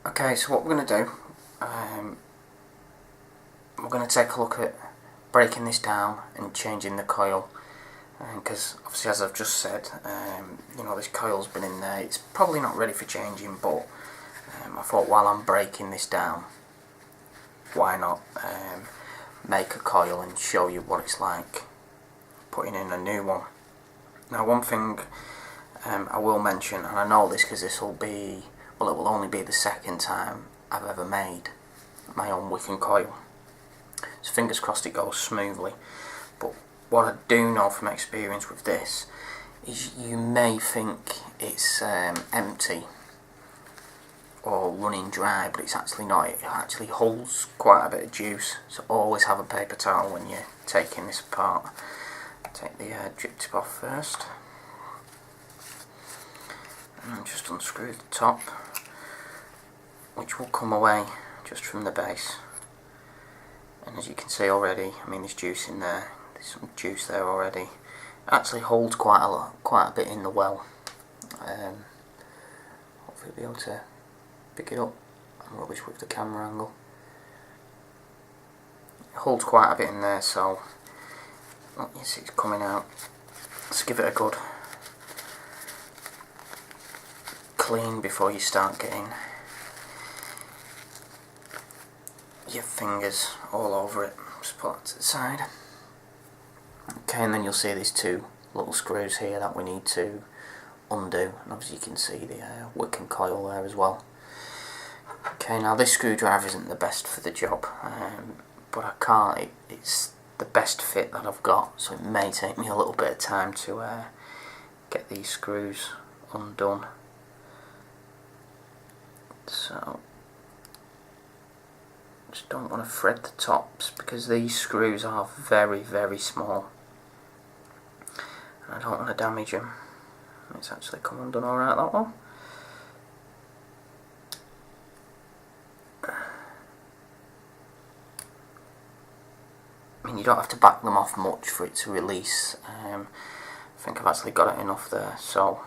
Okay, so what we're going to do, we're going to take a look at breaking this down and changing the coil, because obviously, as I've just said, you know, this coil's been in there. It's probably not ready for changing, but I thought while I'm breaking this down, why not make a coil and show you what it's like putting in a new one. Now, one thing I will mention, and I know this because this will be, well, it will only be the second time I've ever made my own Wicking coil, so fingers crossed it goes smoothly. But what I do know from experience with this is you may think it's empty or running dry, but it's actually not. It actually holds quite a bit of juice, so always have a paper towel when you're taking this apart. Take the drip tip off first, and then just unscrew the top, which will come away just from the base. And as you can see already, I mean, there's juice in there. There's some juice there already. It actually holds quite a bit in the well. Hopefully be able to pick it up. I'm rubbish with the camera angle. It holds quite a bit in there, so you see it's coming out. Let's give it a good clean before you start getting your fingers all over it. Just put that to the side. Okay, and then you'll see these two little screws here that we need to undo, and obviously you can see the Wicking coil there as well. Okay, now this screwdriver isn't the best for the job, but I can't, it's the best fit that I've got, so it may take me a little bit of time to get these screws undone. So just don't want to thread the tops because these screws are very, very small, and I don't want to damage them. It's actually come undone alright, that one. I mean, you don't have to back them off much for it to release. I think I've actually got it enough there, so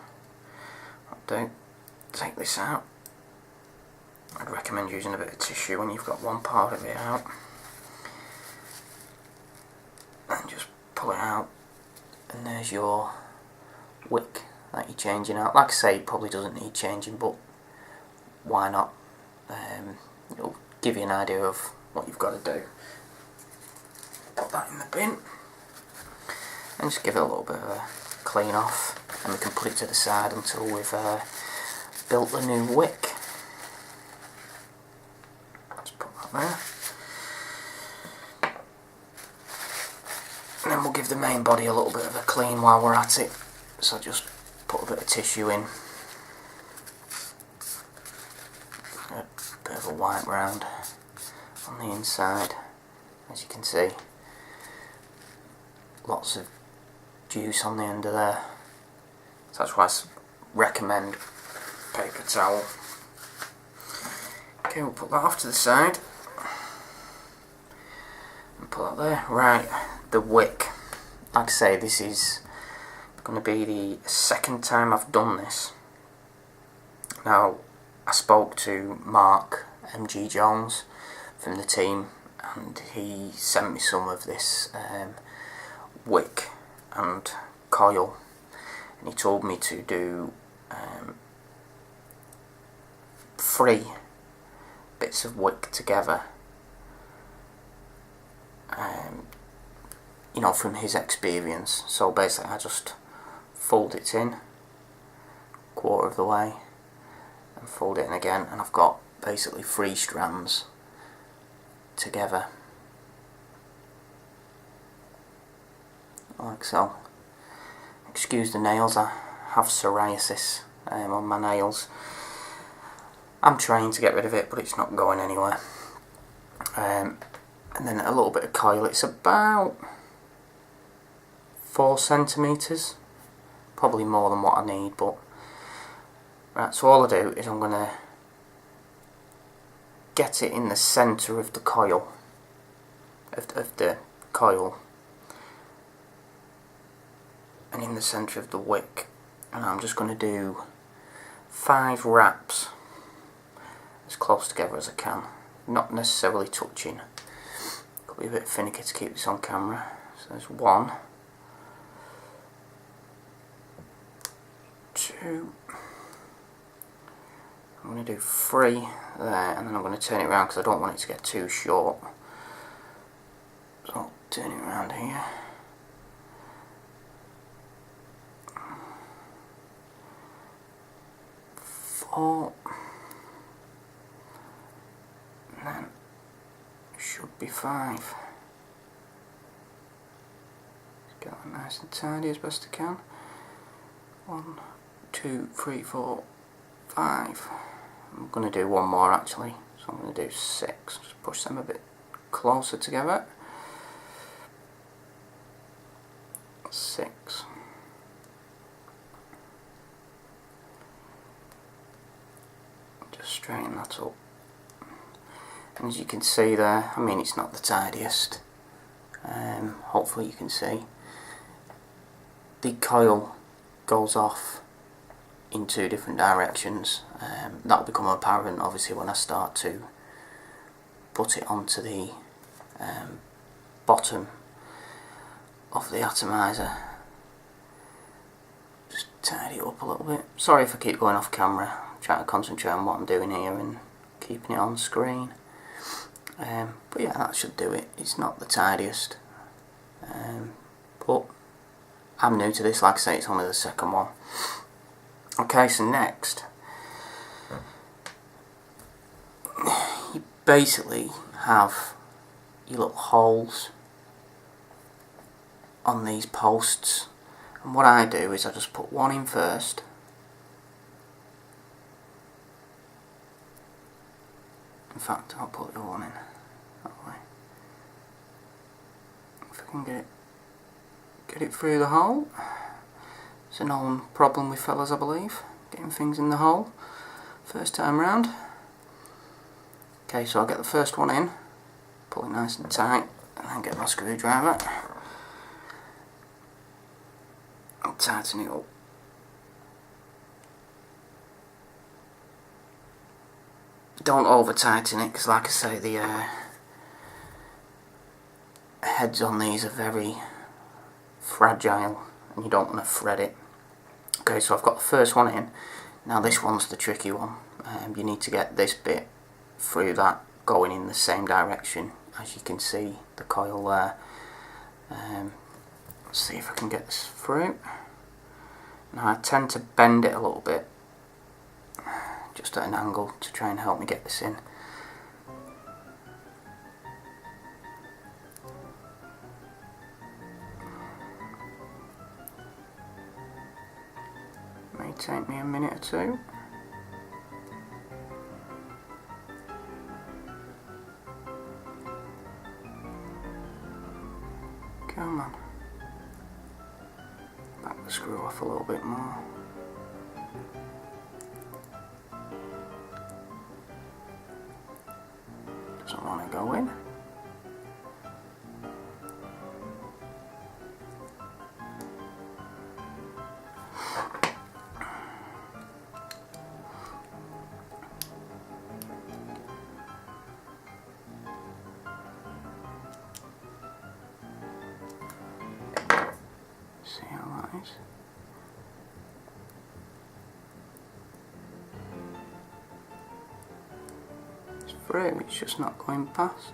I'll take this out. I'd recommend using a bit of tissue when you've got one part of it out, and just pull it out, and there's your wick that you're changing out. Like I say, it probably doesn't need changing, but why not? It'll give you an idea of what you've got to do. Put that in the bin and just give it a little bit of a clean off, and we can put it to the side until we've built the new wick. Let's put that there, and then we'll give the main body a little bit of a clean while we're at it. So just put a bit of tissue in, a bit of a wipe round on the inside. As you can see, lots of juice on the end of there, so that's why I recommend paper towel. Okay, we'll put that off to the side and put that there. Right, the wick. Like I say, this is going to be the second time I've done this. Now, I spoke to Mark MG Jones from the team, and he sent me some of this wick and coil, and he told me to do 3 bits of wick together, you know, from his experience. So basically I just fold it in 1/4 of the way and fold it in again, and I've got basically 3 strands together, like so. Excuse the nails, I have psoriasis on my nails. I'm trying to get rid of it, but it's not going anywhere. And then a little bit of coil. It's about 4 centimetres, probably more than what I need, but right, so all I do is I'm going to get it in the centre of the coil, and in the centre of the wick, and I'm just going to do 5 wraps as close together as I can, not necessarily touching. Could be a bit finicky to keep this on camera. So there's 1, 2, I'm going to do 3 there, and then I'm going to turn it around because I don't want it to get too short. So I'll turn it around here. 4, and then should be 5. Get that nice and tidy as best I can. 1, 2, 3, 4, 5. I'm going to do one more actually, so I'm going to do 6. Just push them a bit closer together. 6. Just straighten that up. And as you can see there, I mean it's not the tidiest. Hopefully you can see. The coil goes off in 2 different directions. That'll become apparent obviously when I start to put it onto the bottom of the atomizer. Just tidy it up a little bit. Sorry if I keep going off camera. I'm trying to concentrate on what I'm doing here and keeping it on screen. But yeah, that should do it. It's not the tidiest, but I'm new to this, like I say, it's only the second one. Okay, so next, you basically have your little holes on these posts, and what I do is I just put one in first, in fact I'll put the other one in that way, if I can get it through the hole. It's a known problem with fellas, I believe, getting things in the hole first time round. Okay, so I'll get the first one in, pull it nice and tight, and then get my screwdriver and tighten it up. Don't over tighten it, because like I say, the heads on these are very fragile and you don't want to thread it. Okay, so I've got the first one in. Now this one's the tricky one. You need to get this bit through that going in the same direction. As you can see, the coil there. Let's see if I can get this through. Now I tend to bend it a little bit, just at an angle, to try and help me get this in. May take me a minute or two. Come on. Back the screw off a little bit more. Doesn't want to go in. See how that is? It's through, it's just not going past.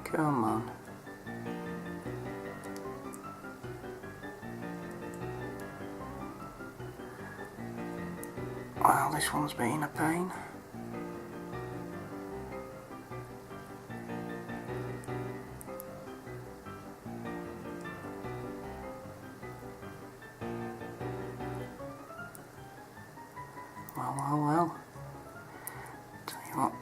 Come on. Well, this one's been a pain. Well. Tell you what.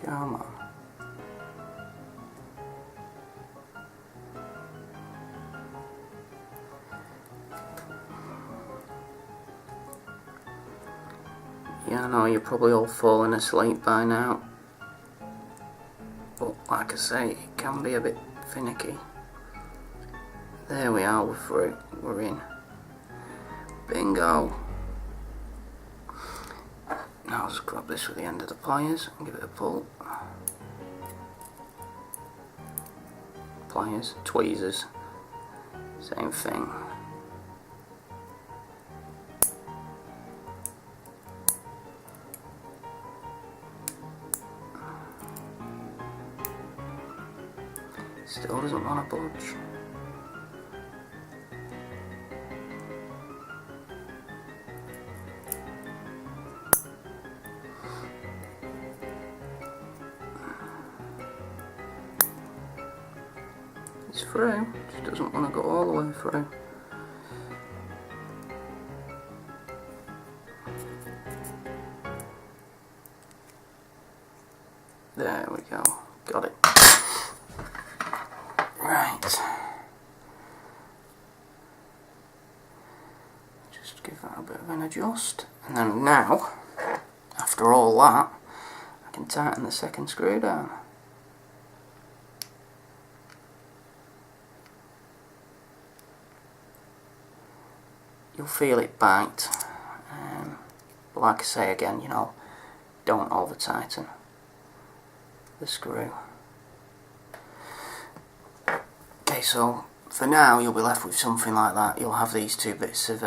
Come on. Yeah, I know you're probably all falling asleep by now, but like I say, it can be a bit finicky. There we are, we're through, we're in. Bingo! Now I'll just grab this with the end of the pliers and give it a pull. Pliers, tweezers, same thing. Still doesn't want to budge. It's through, just doesn't want to go all the way through. There we go, got it. Right. Just give that a bit of an adjust. And then now, after all that, I can tighten the second screw down. You'll feel it bite, but like I say again, you know, don't over tighten the screw. Okay, so for now you'll be left with something like that. You'll have these two bits of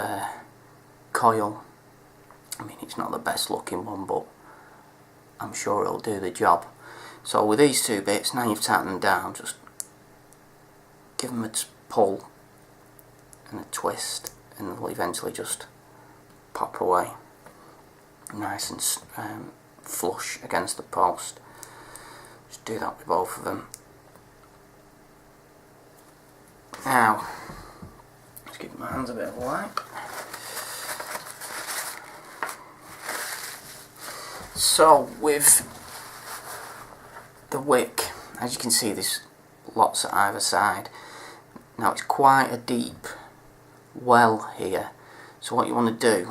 coil. I mean, it's not the best looking one, but I'm sure it'll do the job. So with these two bits, now you've tightened them down, just give them a pull and a twist, and they'll eventually just pop away nice and flush against the post. Just do that with both of them. Now, let's give my hands a bit of a wipe. So with the wick, as you can see, there's lots at either side. Now it's quite a deep well here, so what you want to do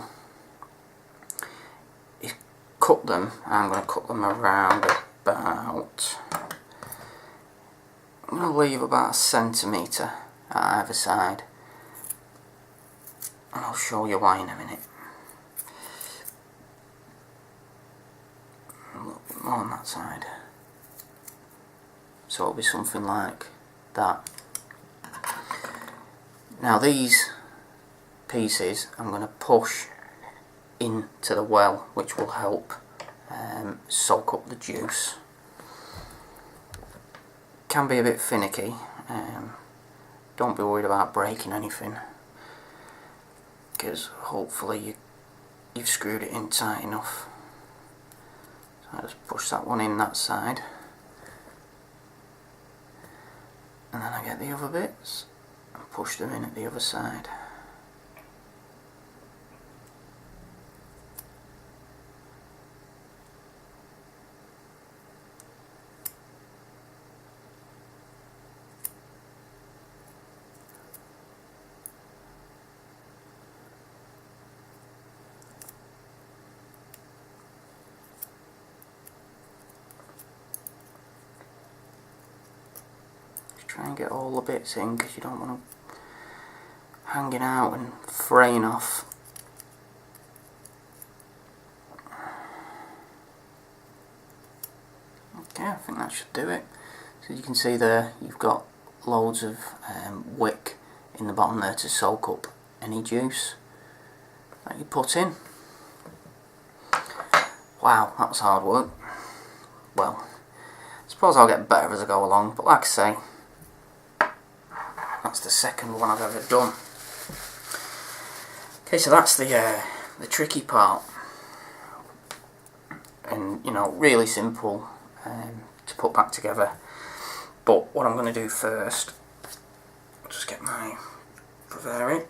is cut them. I'm going to cut them around about, I'm going to leave about 1 centimetre at either side, and I'll show you why in a minute. A little bit more on that side, so it'll be something like that. Now these pieces I'm going to push into the well, which will help soak up the juice. Can be a bit finicky, don't be worried about breaking anything, because hopefully you've screwed it in tight enough. So I just push that one in that side, and then I get the other bits and push them in at the other side. Try and get all the bits in, because you don't want them hanging out and fraying off. Okay, I think that should do it. So you can see there, you've got loads of wick in the bottom there to soak up any juice that you put in. Wow, that was hard work. Well, I suppose I'll get better as I go along, but like I say, that's the second one I've ever done. Okay, so that's the tricky part, and you know, really simple to put back together. But what I'm going to do first, I'll just get my proveri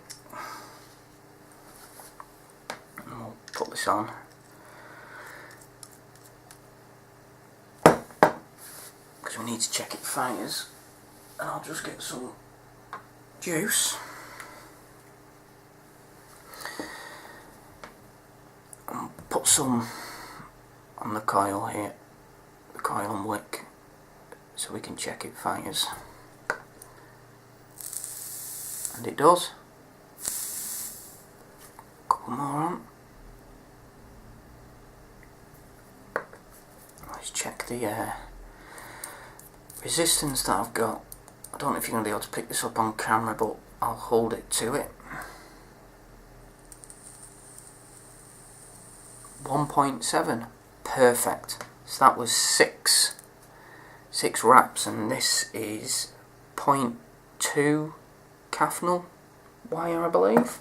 and we'll put this on. because we need to check it fires. And I'll just get some juice and put some on the coil here, the coil and wick, so we can check it fires. And it does. Couple more on. Let's check the resistance that I've got. I don't know if you're going to be able to pick this up on camera, but I'll hold it to it. 1.7. Perfect. So that was six wraps, and this is 0.2 Cafnel wire, I believe.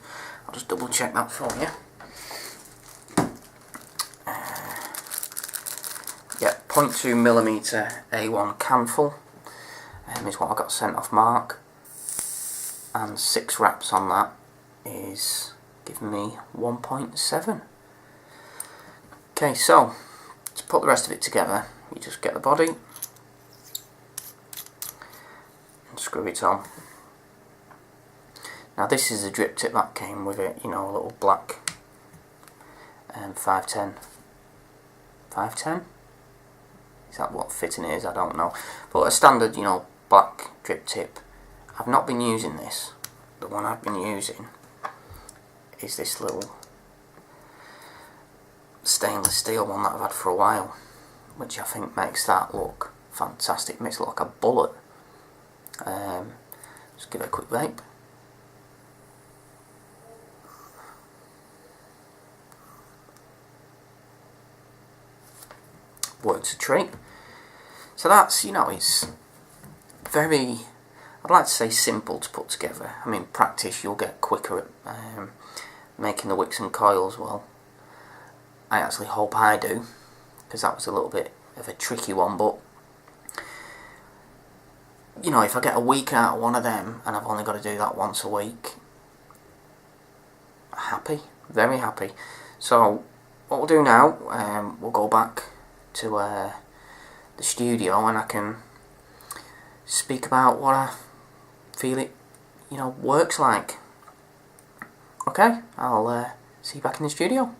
I'll just double check that for you. Yeah, 0.2mm A1 Canful is what I got sent off Mark, and 6 wraps on that is giving me 1.7. Okay, so to put the rest of it together, you just get the body and screw it on. Now this is the drip tip that came with it, you know, a little black 510. 510? Is that what fitting it is? I don't know. But a standard, you know, black drip tip. I've not been using this. The one I've been using is this little stainless steel one that I've had for a while, which I think makes that look fantastic. Makes it look like a bullet. Just give it a quick vape. Works a treat. So that's, you know, it's very, I'd like to say simple to put together. I mean, practice, you'll get quicker at making the wicks and coils. Well, I actually hope I do, because that was a little bit of a tricky one, but you know, if I get a week out of one of them and I've only got to do that once a week, happy, very happy. So what we'll do now, we'll go back to the studio and I can speak about what I feel it, you know, works like. Okay, I'll see you back in the studio.